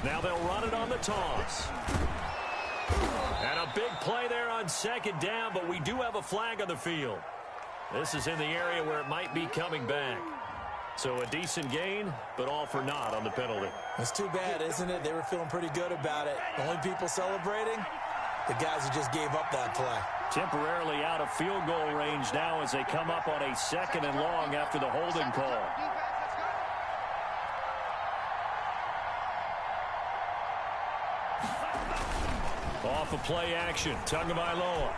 Now they'll run it on the toss. And a big play there on second down, but we do have a flag on the field. This is in the area where it might be coming back. So a decent gain, but all for naught on the penalty. It's too bad, isn't it? They were feeling pretty good about it. The only people celebrating, the guys who just gave up that play. Temporarily out of field goal range now as they come up on a 2nd and long after the holding call. Off of play action, Tagovailoa.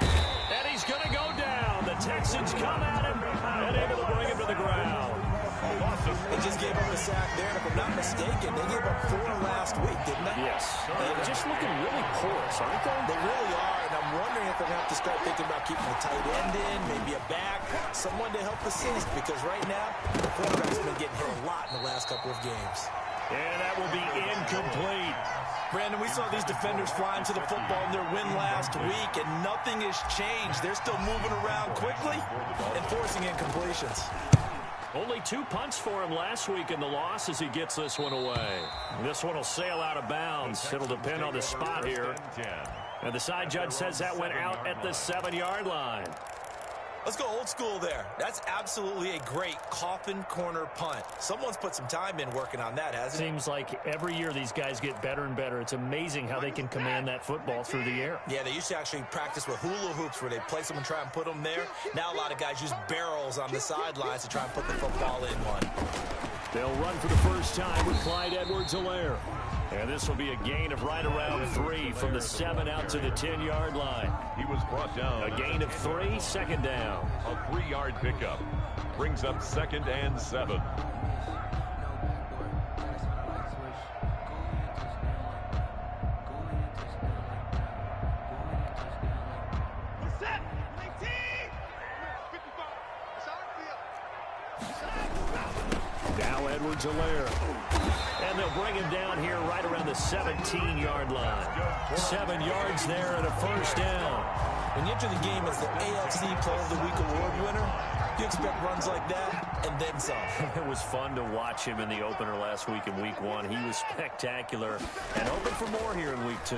And he's going to go down. The Texans come at him and able to bring him to the ground. They just gave up a sack there, and if I'm not mistaken, they gave up 4 last week, didn't they? Yes. They're just looking really porous, aren't they? They really are, and I'm wondering if they're going to have to start thinking about keeping a tight end in, maybe a back, someone to help assist, because right now, the quarterback's been getting hit a lot in the last couple of games. And that will be incomplete. Brandon, we saw these defenders flying to the football in their win last week, and nothing has changed. They're still moving around quickly and forcing incompletions. Only 2 punts for him last week in the loss as he gets this one away. This one will sail out of bounds. It'll depend on the spot here. And the side judge says that went out at the 7-yard line. Let's go old school there. That's absolutely a great coffin corner punt. Someone's put some time in working on that, hasn't it? Seems like every year these guys get better and better. It's amazing how they can command that football through the air. Yeah, they used to actually practice with hula hoops where they place them and try and put them there. Now a lot of guys use barrels on the sidelines to try and put the football in one. They'll run for the first time with Clyde Edwards-Helaire. And this will be a gain of right around 3 from the 7 out to the 10-yard line. He was brought down. A gain of 3, 2nd down. A 3-yard pickup. Brings up 2nd and 7. Now Edwards-Helaire. And they'll bring him down here right around the 17-yard line. 7 yards there and a first down. When you enter the game as the AFC Player of the Week award winner, you expect runs like that and then some. It was fun to watch him in the opener last week in Week 1. He was spectacular and hoping for more here in Week 2.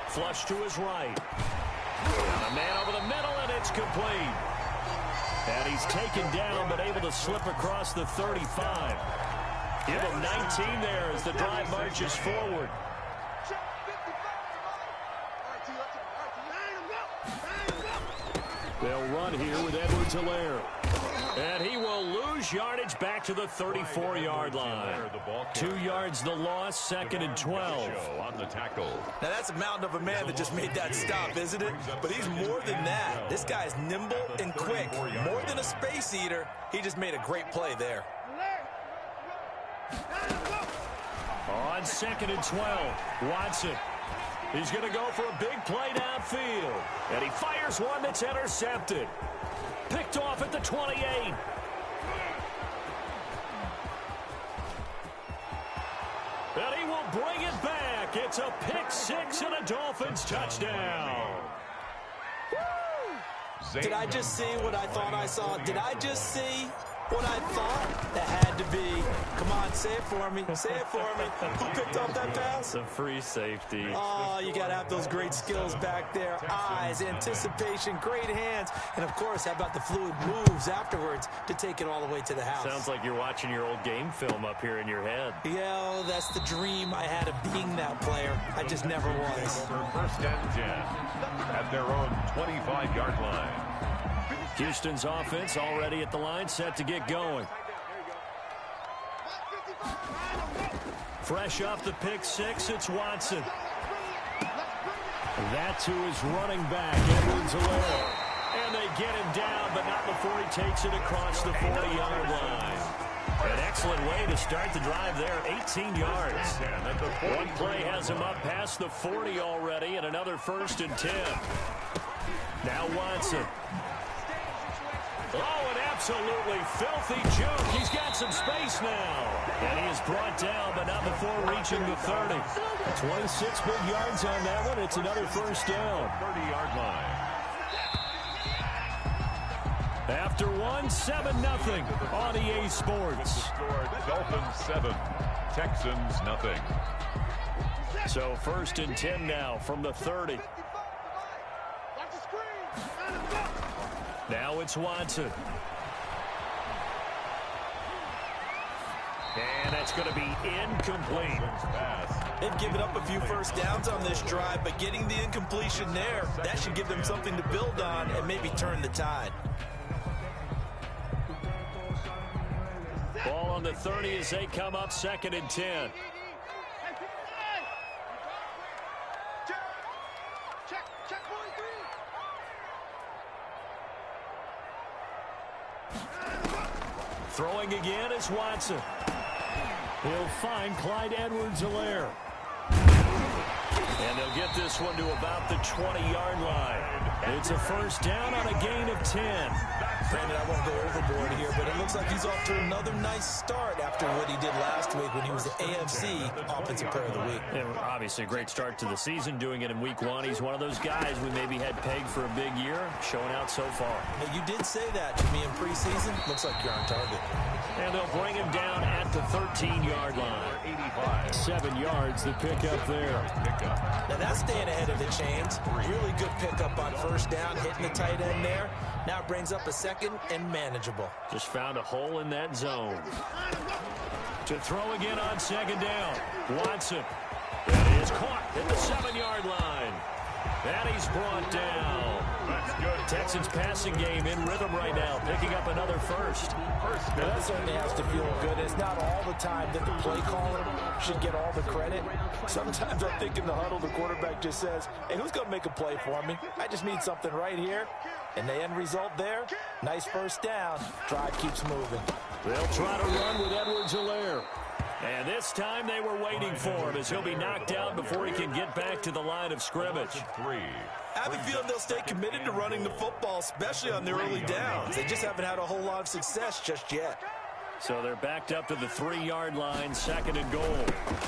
Flush to his right. And a man over the middle, and it's complete. And he's taken down, but able to slip across the 35. Give him 19 there as the drive marches forward. They'll run here with Edwards-Helaire. And he will lose yardage back to the 34-yard line. 2 yards the loss, 2nd and 12. On the tackle. Now that's a mountain of a man that just made that stop, isn't it? But he's more than that. This guy's nimble and quick. More than a space eater. He just made a great play there. On 2nd and 12, Watson. He's going to go for a big play downfield. And he fires one that's intercepted. Picked off at the 28. And he will bring it back. It's a pick-6 and a Dolphins touchdown. Did I just see what I thought I saw? Did I just see what I thought? That had to be. Come on, say it for me. Say it for me. Who picked up that pass? The free safety. Oh, you got to have those great skills back there. Eyes, anticipation, great hands. And, of course, how about the fluid moves afterwards to take it all the way to the house? Sounds like you're watching your old game film up here in your head. Yeah, that's the dream I had of being that player. I just never was. First and 10 at their own 25-yard line. Houston's offense already at the line, set to get going. Fresh off the pick-6, it's Watson. That to his running back, Edwards-Helaire. And they get him down, but not before he takes it across the 40-yard line. An excellent way to start the drive there, 18 yards. One play has him up past the 40 already, and another 1st and 10. Now Watson. Oh, an absolutely filthy joke. He's got some space now. And he is brought down, but not before reaching the 30. 26 big yards on that one. It's another first down. 30-yard line. after one, 7-0 on EA Sports. Dolphins 7, Texans nothing. So 1st and 10 now from the 30. Now it's Watson. And that's going to be incomplete. They've given up a few first downs on this drive, but getting the incompletion there, that should give them something to build on and maybe turn the tide. Ball on the 30 as they come up 2nd and 10. Throwing again is Watson. He'll find Clyde Edwards-Helaire. And they'll get this one to about the 20-yard line. It's a first down on a gain of 10. Granted, I won't go overboard here, but it looks like he's off to another nice start after what he did last week when he was the AFC Offensive Player of the Week. And obviously a great start to the season, doing it in week 1. He's one of those guys we maybe had pegged for a big year, showing out so far. Now, you did say that to me in preseason. Looks like you're on target. And they'll bring him down at the 13-yard line. 7 yards, the pickup there. Now that's staying ahead of the chains. Really good pickup on first down, hitting the tight end there. Now it brings up a 2nd and manageable. Just found a hole in that zone. To throw again on 2nd down. Watson. That is caught at the 7-yard line. And he's brought down. That's good. Texans passing game in rhythm right now, picking up another first. Now that certainly has to feel good. It's not all the time that the play caller should get all the credit. Sometimes I think in the huddle, the quarterback just says, hey, who's going to make a play for me? I just need something right here. And the end result there, nice first down. Drive keeps moving. They'll try to run with Edwards-Helaire. And this time they were waiting for him as he'll be knocked down before he can get back to the line of scrimmage. I have a feeling they'll stay committed to running the football, especially on the early downs. They just haven't had a whole lot of success just yet. So they're backed up to the 3-yard line, 2nd and goal.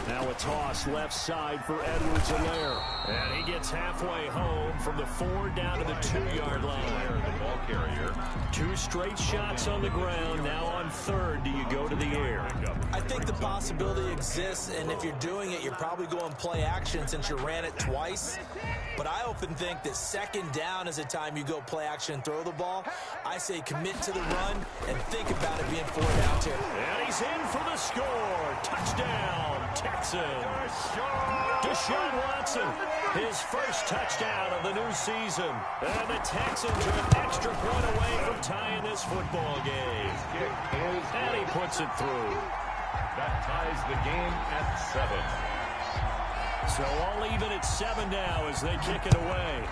Now a toss left side for Edwards-Helaire. And he gets halfway home from the 4 down to the 2-yard line. The ball carrier. 2 straight shots on the ground. Now on 3rd, do you go to the air? I think the possibility exists, and if you're doing it, you're probably going play action since you ran it twice. But I often think that 2nd down is a time you go play action and throw the ball. I say commit to the run and think about it being 4 down here. And he's in for the score. Touchdown, Texans. Deshaun Watson, his first touchdown of the new season. And the Texans are an extra point away from tying this football game. And he puts it through. That ties the game at 7. So all even at 7 now as they kick it away.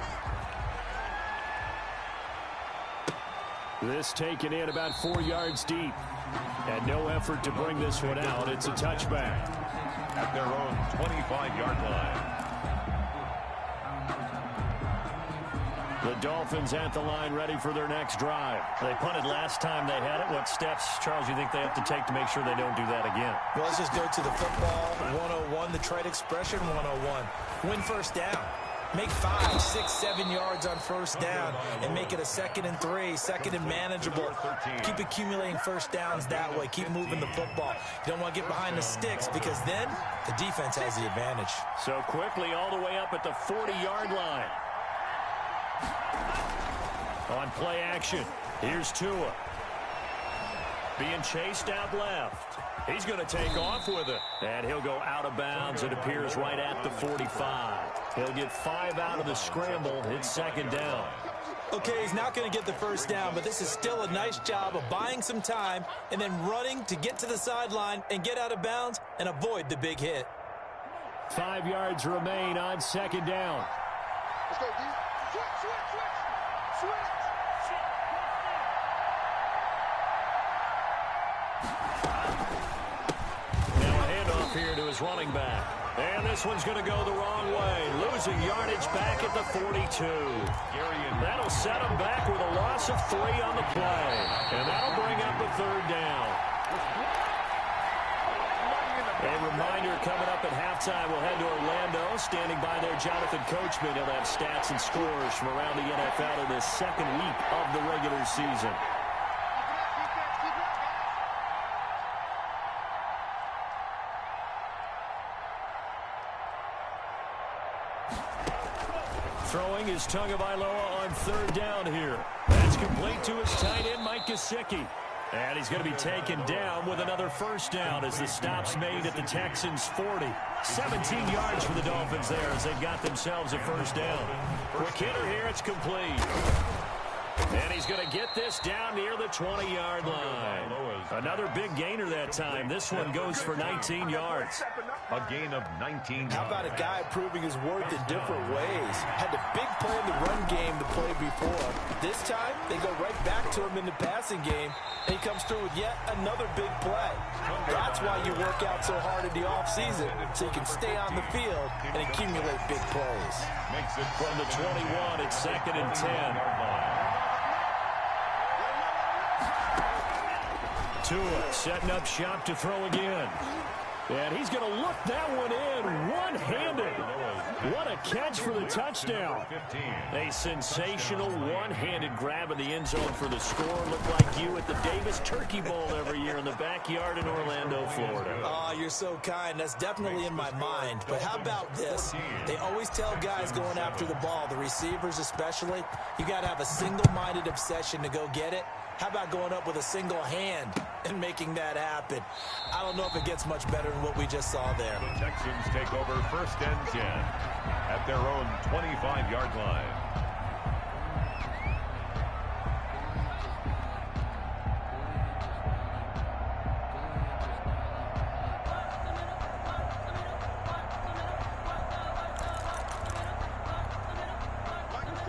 This taken in about 4 yards deep. And no effort to bring this one out. It's a touchback. At their own 25-yard line. The Dolphins at the line ready for their next drive. They punted last time they had it. What steps, Charles, you think they have to take to make sure they don't do that again? Well, let's just go to the football 101, the trade expression 101. Win first down. Make 5, 6, 7 yards on first down and make it a 2nd and 3, 2nd and manageable. Keep accumulating first downs that way. Keep moving the football. You don't want to get behind the sticks because then the defense has the advantage. So quickly all the way up at the 40-yard line. On play action, here's Tua. Being chased out left. He's going to take off with it. And he'll go out of bounds. It appears right at the 45. He'll get 5 out of the scramble. It's 2nd down. Okay, he's not going to get the first down, but this is still a nice job of buying some time and then running to get to the sideline and get out of bounds and avoid the big hit. 5 yards remain on 2nd down. Let's go, D. Switch. Now a handoff here to his running back. And this one's going to go the wrong way. Losing yardage back at the 42. That'll set him back with a loss of 3 on the play. And that'll bring up the 3rd down. A reminder coming up at halftime, we'll head to Orlando. Standing by there, Jonathan Coachman. He'll have stats and scores from around the NFL in the 2nd week of the regular season. is Tagovailoa on third down here. That's complete to his tight end, Mike Gesicki. And he's going to be taken down with another first down as the stop's made at the Texans' 40. 17 yards for the Dolphins there as they've got themselves a first down. Quick hitter here, it's complete. And he's going to get this down near the 20-yard line. Another big gainer that time. This one goes for 19 yards. A gain of 19 yards. How about a guy proving his worth in different ways? Had a big play in the run game to play before. This time, they go right back to him in the passing game, and he comes through with yet another big play. That's why you work out so hard in the offseason, so you can stay on the field and accumulate big plays. Makes it From the 21, it's 2nd and 10. Tua setting up shop to throw again. And he's going to look that one in one-handed. What a catch for the touchdown. A sensational one-handed grab of the end zone for the score. Looked like you at the Davis Turkey Bowl every year in the backyard in Orlando, Florida. Oh, you're so kind. That's definitely in my mind. But how about this? They always tell guys going after the ball, the receivers especially, you got to have a single-minded obsession to go get it. How about going up with a single hand and making that happen? I don't know if it gets much better than what we just saw there. The Texans take over 1st and 10 at their own 25-yard line.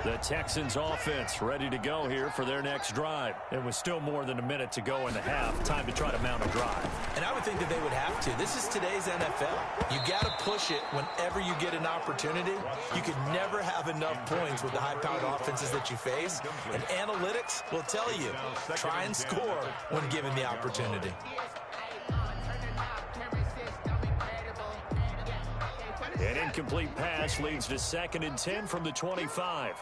The Texans offense ready to go here for their next drive. It was still more than a minute to go in the half. Time to try to mount a drive. And I would think that they would have to. This is today's NFL. You got to push it whenever you get an opportunity. You can never have enough points with the high-powered offenses that you face. And analytics will tell you, try and score when given the opportunity. An incomplete pass leads to 2nd and 10 from the 25.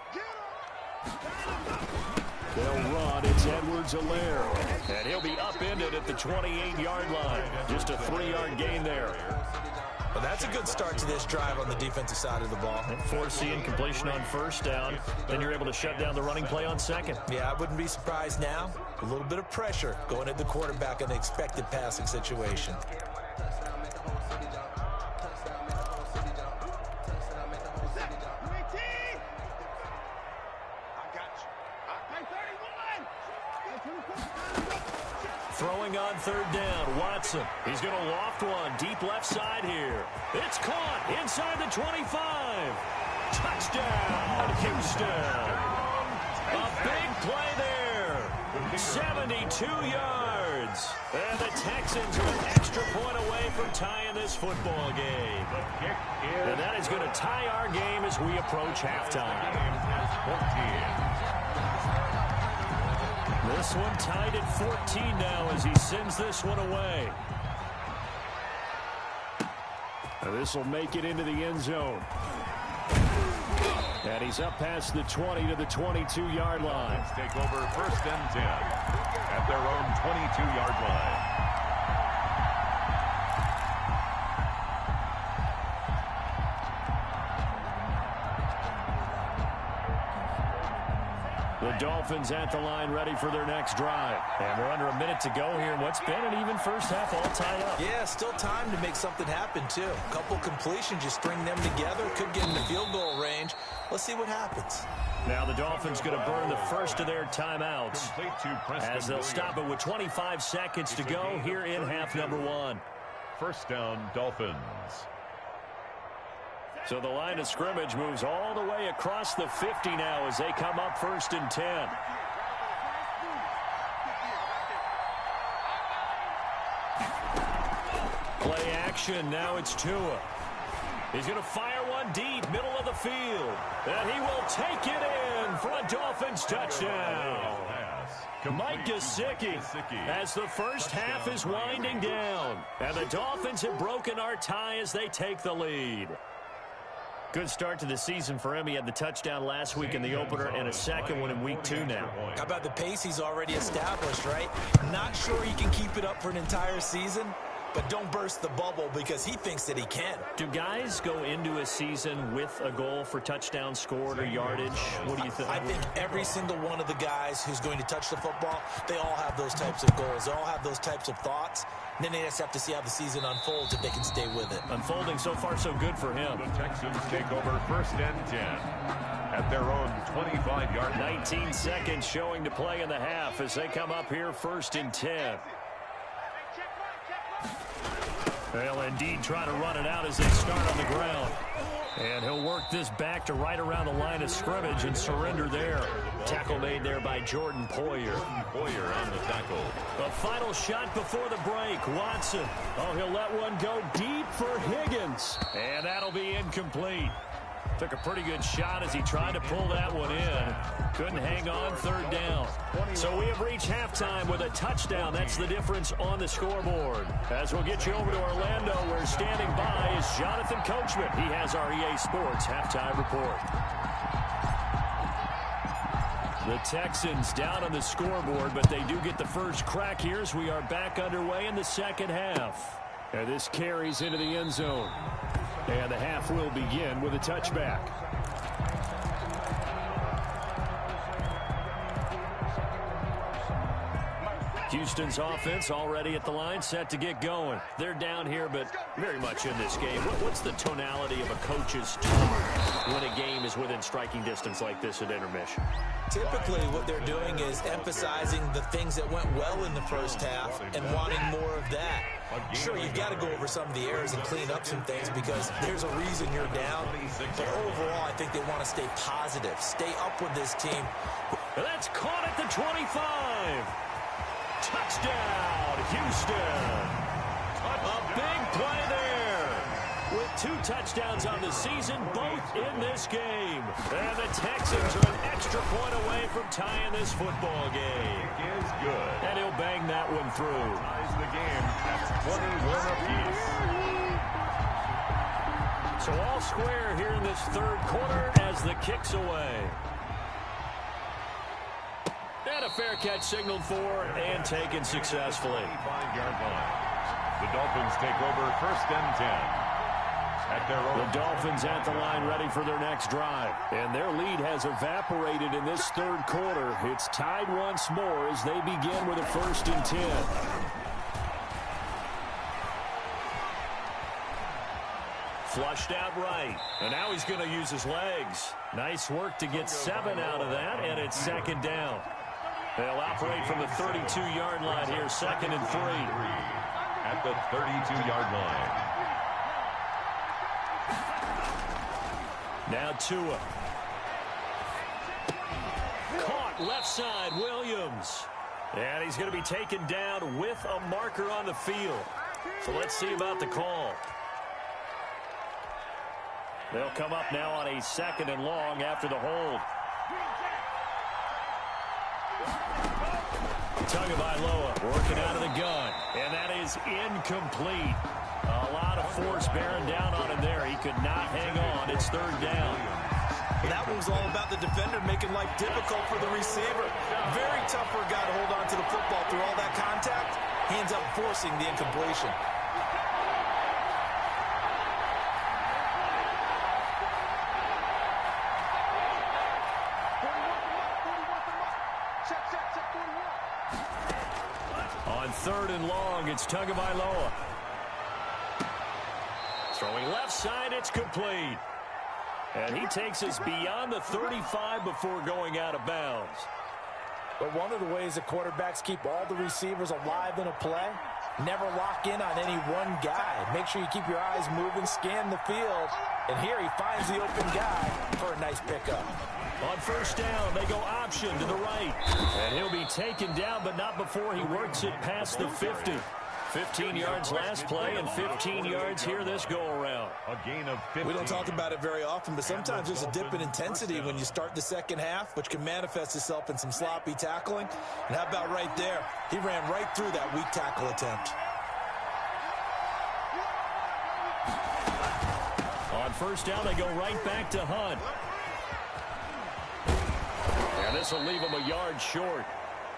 They'll run. It's Edwards-Helaire. And he'll be upended at the 28-yard line. Just a 3-yard gain there. Well, that's a good start to this drive on the defensive side of the ball. And force the incompletion on first down. Then you're able to shut down the running play on second. Yeah, I wouldn't be surprised now. A little bit of pressure going at the quarterback in an expected passing situation. Throwing on 3rd down, Watson. He's going to loft one deep left side here. It's caught inside the 25. Touchdown, Houston. A big play there. 72 yards. And the Texans are an extra point away from tying this football game. And that is going to tie our game as we approach halftime. This one tied at 14 now as he sends this one away. Now this will make it into the end zone. And he's up past the 20 to the 22-yard line. Let's take over 1st and 10 at their own 22-yard line. The Dolphins at the line ready for their next drive. And we're under a minute to go here. What's been an even first half all tied up. Yeah, still time to make something happen, too. A couple completions, you string them together, could get in the field goal range. Let's see what happens. Now the Dolphins going to burn the first of their timeouts as they'll stop it with 25 seconds to go here in half number 1. 1st down, Dolphins. So the line of scrimmage moves all the way across the 50 now as they come up 1st and 10. Play action. Now it's Tua. He's going to fire one deep, middle of the field. And he will take it in for a Dolphins touchdown. Mike Gesicki as the first half is winding down. And the Dolphins have broken our tie as they take the lead. Good start to the season for him. He had the touchdown last week in the opener and a second one in week 2 now. How about the pace he's already established, right? Not sure he can keep it up for an entire season, but don't burst the bubble because he thinks that he can. Do guys go into a season with a goal for touchdown scored or yardage? What do you think? I think every single one of the guys who's going to touch the football, they all have those types of goals. They all have those types of thoughts. And then they just have to see how the season unfolds if they can stay with it. Unfolding so far so good for him. The Texans take over 1st and 10 at their own 25-yard line. 19 seconds showing to play in the half as they come up here 1st and 10. They'll indeed try to run it out as they start on the ground. And he'll work this back to right around the line of scrimmage and surrender there. Tackle made there by Jordan Poyer. Poyer on the tackle. The final shot before the break. Watson. Oh, he'll let one go deep for Higgins. And that'll be incomplete. Took a pretty good shot as he tried to pull that one in. Couldn't hang on 3rd down. So we have reached halftime with a touchdown. That's the difference on the scoreboard. As we'll get you over to Orlando, where standing by is Jonathan Coachman. He has our EA Sports halftime report. The Texans down on the scoreboard, but they do get the first crack here as we are back underway in the second half. And this carries into the end zone. And the half will begin with a touchback. Houston's offense already at the line, set to get going. They're down here, but very much in this game. What's the tonality of a coach's tone when a game is within striking distance like this at intermission? Typically, what they're doing is emphasizing the things that went well in the first half and wanting more of that. Sure, you've got to go over some of the errors and clean up some things because there's a reason you're down. But overall, I think they want to stay positive, stay up with this team. That's caught at the 25. Touchdown, Houston. A big play there. With 2 touchdowns on the season, both in this game. And the Texans are an extra point away from tying this football game. It is good. And he'll bang that one through. Ties the game at 21 apiece. So all square here in this 3rd quarter as the kick's away. And a fair catch signaled for and taken successfully. 25-yard line. The Dolphins take over 1st and 10 at their own. The Dolphins at the line ready for their next drive. And their lead has evaporated in this 3rd quarter. It's tied once more as they begin with a 1st and 10. Flushed out right. And now he's going to use his legs. Nice work to get 7 out of that, and it's 2nd down. They'll operate from the 32-yard line here, 2nd and 3. At the 32-yard line. Now Tua. Caught left side, Williams. And he's going to be taken down with a marker on the field. So let's see about the call. They'll come up now on a 2nd and long after the hold. Tagovailoa working out of the gun. And that is incomplete. A lot of force bearing down on him there. He could not hang on. It's 3rd down. That one was all about the defender making life difficult for the receiver. Very tough for a guy to hold on to the football through all that contact. He ends up forcing the incompletion. On 3rd and long, it's Tagovailoa. Throwing left side, it's complete. And he takes us beyond the 35 before going out of bounds. But one of the ways that quarterbacks keep all the receivers alive in a play, never lock in on any one guy. Make sure you keep your eyes moving, scan the field. And here he finds the open guy for a nice pickup. On 1st down, they go option to the right. And he'll be taken down, but not before he works it past the 50. 15 yards last play and 15 yards here this go-around. A gain of 15. We don't talk about it very often, but sometimes there's a dip in intensity when you start the second half, which can manifest itself in some sloppy tackling. And how about right there? He ran right through that weak tackle attempt. On 1st down, they go right back to Hunt. And this will leave him a yard short.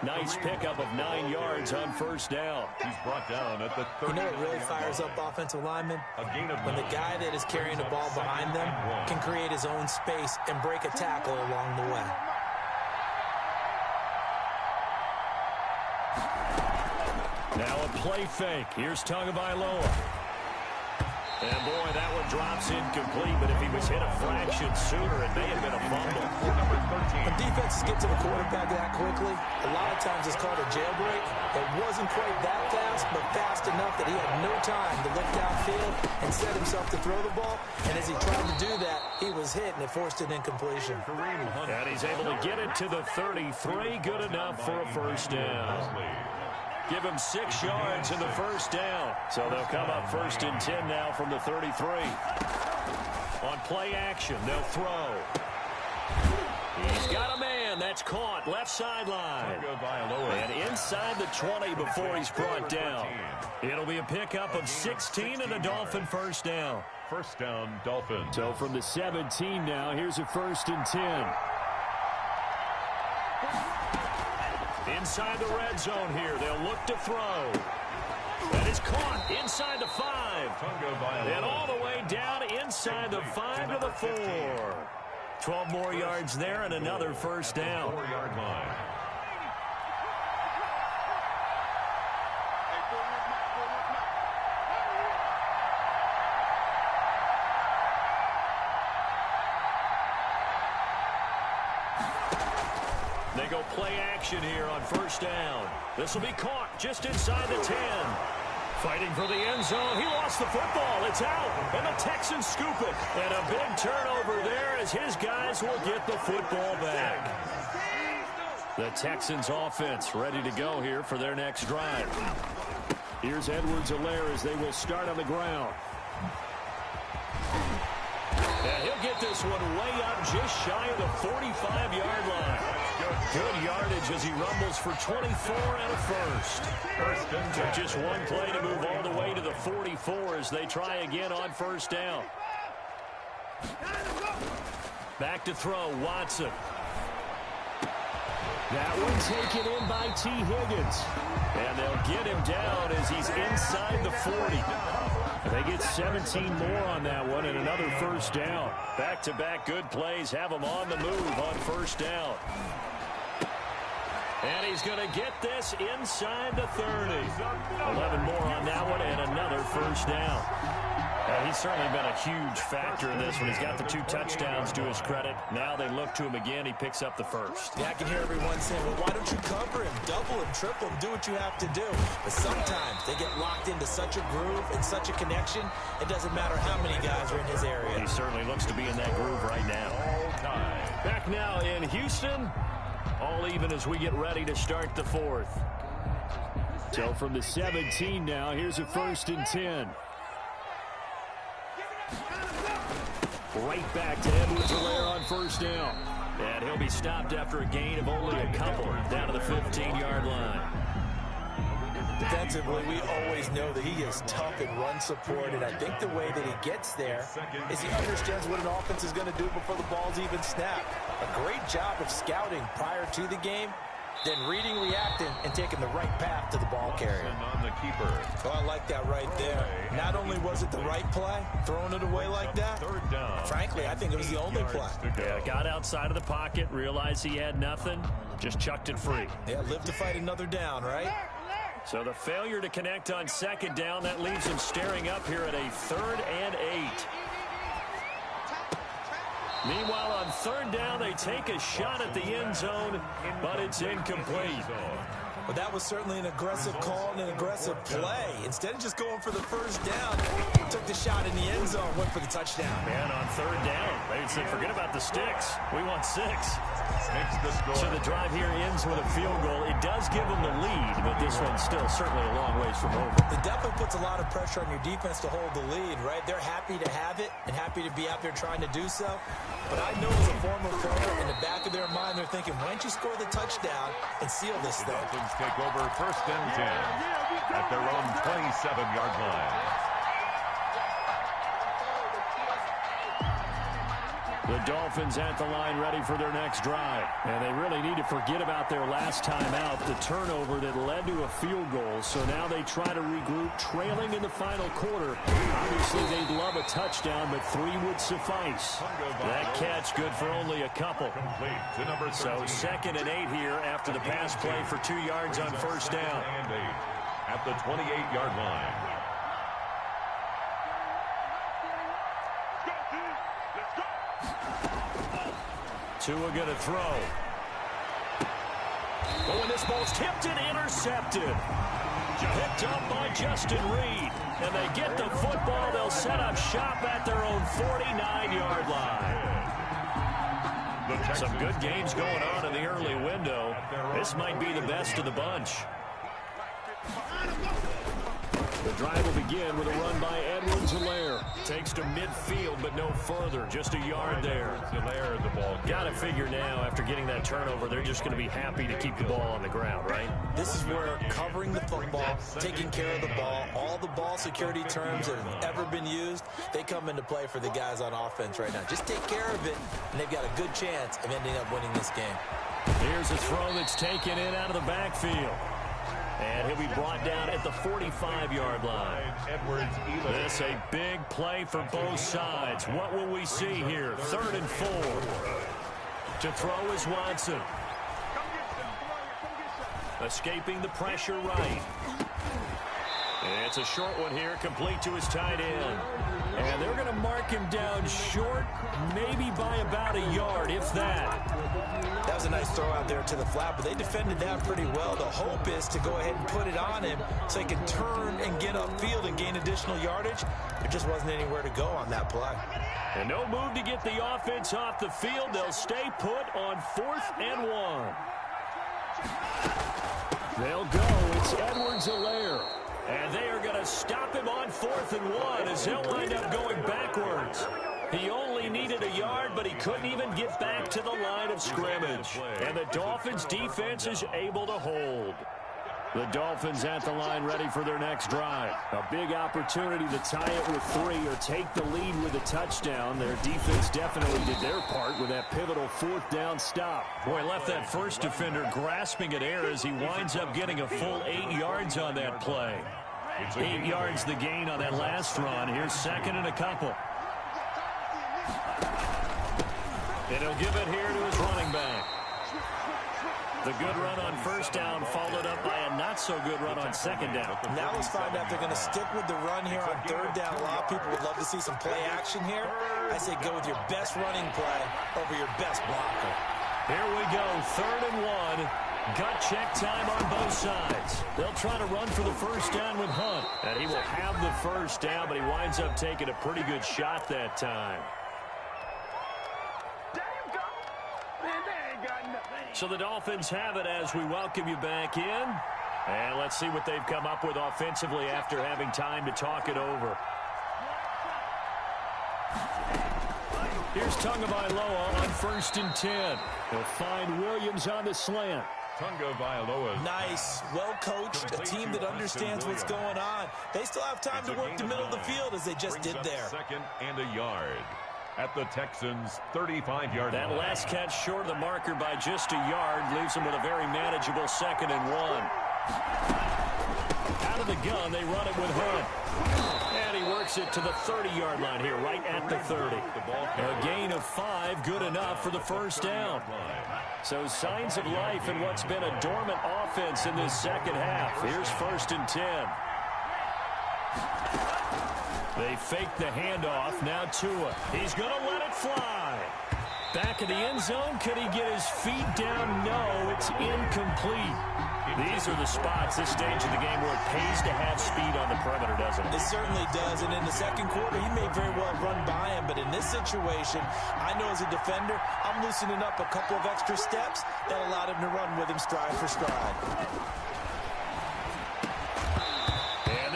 Nice pickup of 9 yards on first down. He's brought down at the 30. You know what really fires up offensive linemen? When the guy that is carrying the ball behind them can create his own space and break a tackle along the way. Now a play fake. Here's Tagovailoa. And, boy, that one drops incomplete, but if he was hit a fraction sooner, it may have been a fumble. When defenses get to the quarterback that quickly, a lot of times it's called a jailbreak. It wasn't quite that fast, but fast enough that he had no time to look downfield and set himself to throw the ball. And as he tried to do that, he was hit, and it forced an incompletion. And he's able to get it to the 33. Good enough for a first down. Give him 6 yards in the first down. So they'll come up 1st and 10 now from the 33. On play action, they'll throw. He's got a man. That's caught. Left sideline. And inside the 20 before he's brought down. It'll be a pickup of 16 and a Dolphin first down. First down, Dolphins. So from the 17 now, here's a 1st and 10. Inside the red zone here. They'll look to throw. That is caught inside the 5. And all the way down inside the 5 to the 4. 12 more yards there and another first down. 4-yard line. They go play action here on first down. This will be caught just inside the 10. Fighting for the end zone. He lost the football. It's out. And the Texans scoop it. And a big turnover there as his guys will get the football back. The Texans offense ready to go here for their next drive. Here's Edwards-Helaire as they will start on the ground. And he'll get this one way up just shy of the 45-yard line. Good yardage as he rumbles for 24 and a first. Took just one play to move all the way to the 44 as they try again on first down. Back to throw, Watson. That one taken in by T. Higgins. And they'll get him down as he's inside the 40. They get 17 more on that one and another first down. Back-to-back good plays have him on the move on first down. And he's going to get this inside the 30. 11 more on that one and another first down. He's certainly been a huge factor in this one. He's got the 2 touchdowns to his credit. Now they look to him again. He picks up the first. Yeah, I can hear everyone saying, well, why don't you cover him, double him, triple him, do what you have to do. But sometimes they get locked into such a groove and such a connection, it doesn't matter how many guys are in his area. He certainly looks to be in that groove right now. Back now in Houston. All even as we get ready to start the 4th. So from the 17 now, here's a 1st and 10. Right back to Edwards-Helaire on first down. And he'll be stopped after a gain of only a couple down to the 15-yard line. Defensively, we always know that he is tough in run support, and I think the way that he gets there is he understands what an offense is going to do before the ball's even snapped. A great job of scouting prior to the game, then reading, reacting, and taking the right path to the ball carrier. On the keeper. Oh, I like that right there. Not only was it the right play, throwing it away like that, Third down. frankly, I think it was the only play. Yeah, got outside of the pocket, realized he had nothing, just chucked it free. Yeah, live to fight another down, right? So the failure to connect on second down, that leaves him staring up here at a 3rd and 8. Meanwhile, on 3rd down, they take a shot at the end zone, but it's incomplete. But that was certainly an aggressive call and an aggressive play. Instead of just going for the first down, took the shot in the end zone, went for the touchdown. And on 3rd down, they said, forget about the sticks. We want 6. Makes the score. So the drive here ends with a field goal. It does give them the lead, but this one's still certainly a long ways from over. It definitely puts a lot of pressure on your defense to hold the lead, right? They're happy to have it and happy to be out there trying to do so. But I know as a former player, in the back of their mind, they're thinking, why don't you score the touchdown and seal this thing? Dolphins take over 1st and 10 at their own 27-yard line. The Dolphins at the line ready for their next drive. And they really need to forget about their last time out, the turnover that led to a field goal. So now they try to regroup, trailing in the final quarter. Obviously, they'd love a touchdown, but 3 would suffice. That catch good for only a couple. So 2nd and 8 here after the pass play for 2 yards on first down. At the 28-yard line. Tua going to throw. Oh, and this ball's tipped and intercepted. Picked up by Justin Reed. And they get the football. They'll set up shop at their own 49-yard line. Some good games going on in the early window. This might be the best of the bunch. The drive will begin with a run by Edwards-Helaire. Takes to midfield, but no further. Just a yard there. Got to figure now, after getting that turnover, they're just going to be happy to keep the ball on the ground, right? This is where covering the football, taking care of the ball, all the ball security terms that have ever been used, they come into play for the guys on offense right now. Just take care of it, and they've got a good chance of ending up winning this game. Here's a throw that's taken in out of the backfield. And he'll be brought down at the 45-yard line. This a big play for both sides. What will we see here? 3rd and 4. To throw is Watson. Escaping the pressure right. It's a short one here, complete to his tight end. And they're going to mark him down short, maybe by about a yard, if that. That was a nice throw out there to the flat, but they defended that pretty well. The hope is to go ahead and put it on him so he can turn and get upfield and gain additional yardage. There just wasn't anywhere to go on that play. And no move to get the offense off the field. They'll stay put on 4th and 1. They'll go. It's Edwards-Helaire. And they are going to stop him on 4th and 1 as he'll wind up going backwards. He only needed a yard, but he couldn't even get back to the line of scrimmage. And the Dolphins defense is able to hold. The Dolphins at the line ready for their next drive. A big opportunity to tie it with 3 or take the lead with a touchdown. Their defense definitely did their part with that pivotal 4th down stop. Boy, left that first defender grasping at air as he winds up getting a full 8 yards on that play. 8 yards the gain on that last run. Here's 2nd and a couple. And he'll give it here to his running back. The good run on first down followed up by a not-so-good run on second down. Now let's find out if they're going to stick with the run here on 3rd down. A lot of people would love to see some play action here. I say go with your best running play over your best blocker. Here we go, 3rd and 1. Gut check time on both sides. They'll try to run for the first down with Hunt. And he will have the first down, but he winds up taking a pretty good shot that time. So the Dolphins have it as we welcome you back in. And let's see what they've come up with offensively after having time to talk it over. Here's Tagovailoa on 1st and 10. He'll find Williams on the slant. Tagovailoa. Nice, well-coached, a team that understands what's going on. They still have time to work the middle of the field as they just did there. 2nd and a yard. At the Texans' 35-yard line. That last catch short of the marker by just a yard leaves them with a very manageable 2nd and 1. Out of the gun, they run it with Hunt. And he works it to the 30-yard line here, right at the 30. A gain of 5, good enough for the first down. So signs of life in what's been a dormant offense in this second half. Here's 1st and 10. They fake the handoff. Now Tua. He's going to let it fly. Back in the end zone. Could he get his feet down? No, it's incomplete. These are the spots, this stage of the game, where it pays to have speed on the perimeter, doesn't it? It certainly does. And in the second quarter, he may very well run by him. But in this situation, I know as a defender, I'm loosening up a couple of extra steps that allowed him to run with him stride for stride.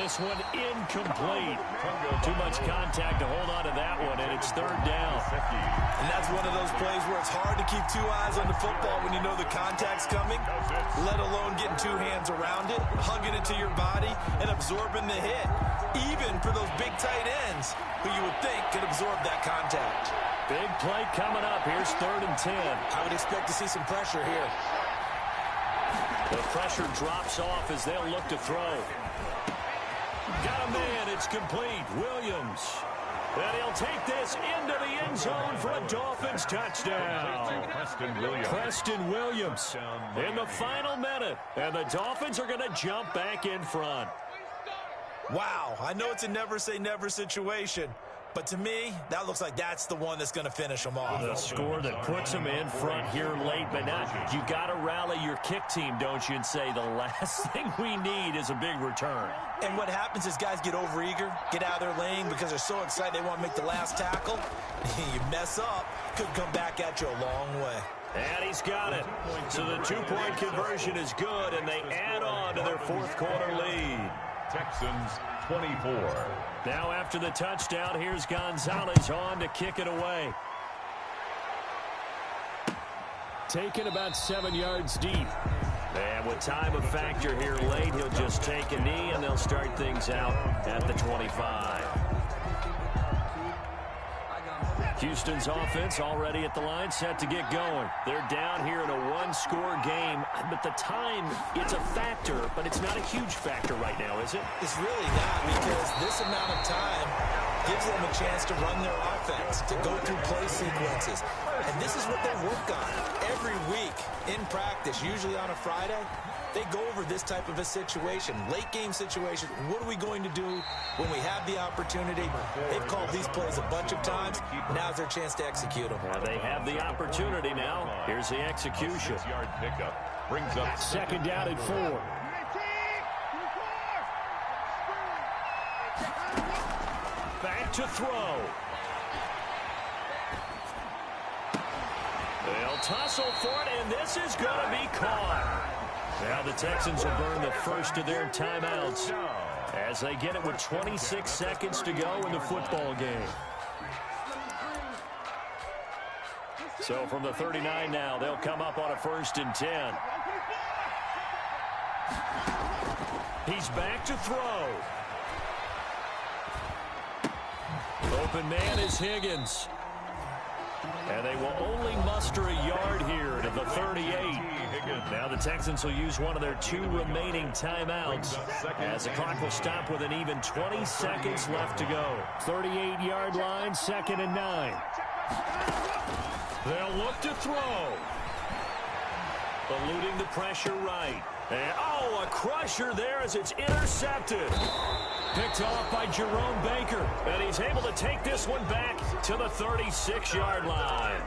this one incomplete. Too much contact to hold on to that one, and it's third down. And that's one of those plays where it's hard to keep two eyes on the football when you know the contact's coming, let alone getting two hands around it, hugging it to your body, and absorbing the hit. Even for those big tight ends who you would think could absorb that contact. Big play coming up. Here's 3rd and 10. I would expect to see some pressure here. The pressure drops off as they'll look to throw. Got a man. It's complete. Williams. And he'll take this into the end zone for a Dolphins touchdown. Preston Williams in the final minute. And the Dolphins are going to jump back in front. Wow, I know it's a never-say-never situation, but to me, that looks like that's the one that's going to finish them off. The score that puts them in front here late, but now you got to rally your kick team, don't you, and say the last thing we need is a big return. And what happens is guys get overeager, get out of their lane because they're so excited they want to make the last tackle. You mess up, could come back at you a long way. And he's got it. So the two-point conversion is good, and they add on to their fourth quarter lead. Texans 24. Now after the touchdown, here's Gonzalez on to kick it away. Taken about 7 yards deep. And with time a factor here late, he'll just take a knee, and they'll start things out at the 25. Houston's offense already at the line, set to get going. They're down here in a one-score game, but the time, it's a factor, but it's not a huge factor right now, is it? It's really not, because this amount of time gives them a chance to run their offense, to go through play sequences. And this is what they work on every week in practice, usually on a Friday. They go over this type of a situation, late game situation. What are we going to do when we have the opportunity? They've called these plays a bunch of times. Now's their chance to execute them. Yeah, they have the opportunity now. Here's the execution. 6-yard pickup brings up 2nd down and 4. Back to throw. They'll tussle for it, and this is going to be caught. Now the Texans will burn the first of their timeouts as they get it with 26 seconds to go in the football game. So from the 39 now, they'll come up on a 1st and 10. He's back to throw. Open man is Higgins. And they will only muster a yard here to the 38. Now the Texans will use one of their 2 remaining timeouts as the clock will stop with an even 20 seconds left to go. 38-yard line, 2nd and 9. They'll look to throw. Eluding the pressure right. And, oh, a crusher there as it's intercepted. Picked off by Jerome Baker. And he's able to take this one back to the 36-yard line.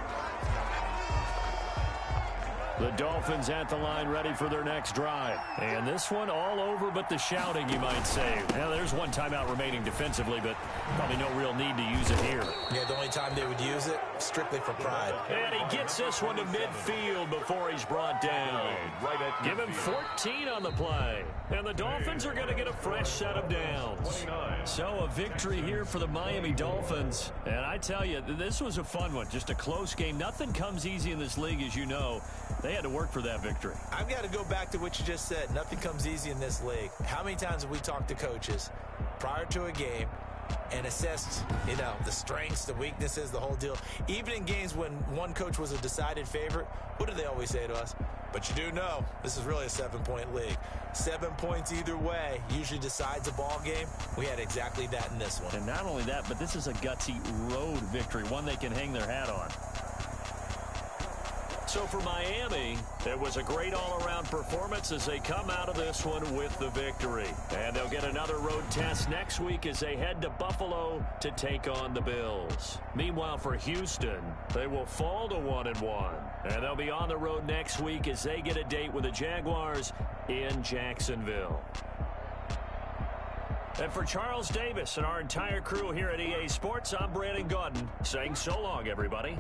The Dolphins at the line ready for their next drive. And this one all over but the shouting, you might say. Now, there's one timeout remaining defensively, but probably no real need to use it here. Yeah, the only time they would use it, strictly for pride. And he gets this one to midfield before he's brought down. Give him 14 on the play. And the Dolphins are going to get a fresh set of downs. So a victory here for the Miami Dolphins. And I tell you, this was a fun one. Just a close game. Nothing comes easy in this league, as you know. They had to work for that victory. I've got to go back to what you just said. Nothing comes easy in this league. How many times have we talked to coaches prior to a game and assessed, the strengths, the weaknesses, the whole deal? Even in games when one coach was a decided favorite, what do they always say to us? But you do know, this is really a 7-point league. 7 points either way usually decides a ball game. We had exactly that in this one. And not only that, but this is a gutsy road victory, one they can hang their hat on. So for Miami, it was a great all-around performance as they come out of this one with the victory. And they'll get another road test next week as they head to Buffalo to take on the Bills. Meanwhile, for Houston, they will fall to 1-1. And they'll be on the road next week as they get a date with the Jaguars in Jacksonville. And for Charles Davis and our entire crew here at EA Sports, I'm Brandon Gaudin saying so long, everybody.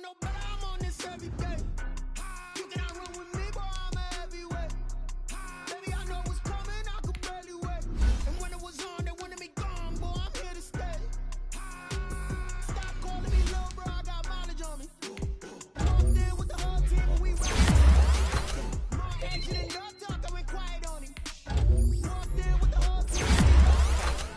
know no better, I'm on this every day. You cannot run with me, boy, I'm a heavyweight. Baby, I know what's coming, I could barely wait. And when it was on, they wanted me gone, boy, I'm here to stay. Stop calling me low, bro, I got mileage on me. Walked in with the whole team, and we ride. More action and no talk, I went quiet on him. Walked in with the whole team.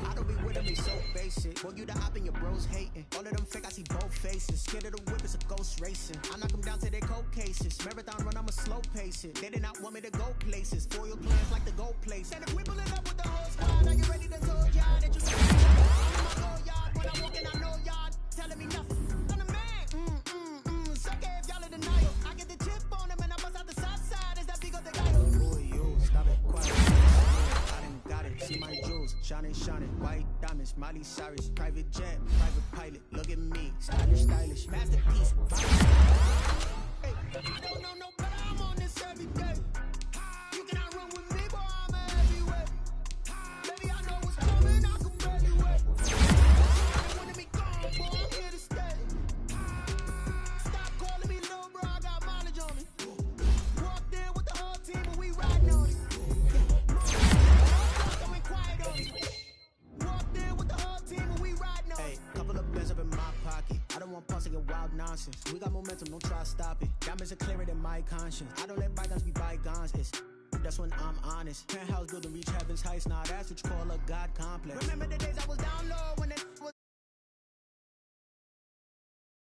I don't be with them, they so basic. Boy, you the op and your bros hating. All of them fake, I see both faces. Scared of the whip, it's a ghost racing. I knock them down to their cold cases. Marathon run, I'ma slow pace it. They did not want me to go places. Foil plans like the gold place. And if we pulling up with the whole squad, are you ready to tell y'all that you got me? I'm in my go yard, when I'm walking, I know y'all telling me nothing. I'm the man, suck it if y'all in denial. I get the chip on them and I bust out the south side. Is that big of the guy? Boy, you, stop it, quiet. I done got it, see my jewels, shining, white diamonds, Miley Cyrus, private jet, private pilot, look at me, stylish, masterpiece. Hey, I don't know no better, I'm on this every day. You cannot run with me, boy, I'm a heavyweight. Baby, I know what's coming, I can barely wait. They wanted me gone, boy, I'm here to stay. Stop calling me low, bro, I got mileage on me. Walked in with the whole team, and we riding on it. Couple of bands up in my pocket. I don't want pulse to get wild nonsense. We got momentum, don't try to stop it. Diamonds are clearer than my conscience. I don't let bygones be bygones. That's when I'm honest. Penthouse building, reach heaven's heights. Now that's what you call a God complex. Remember the days I was down low when it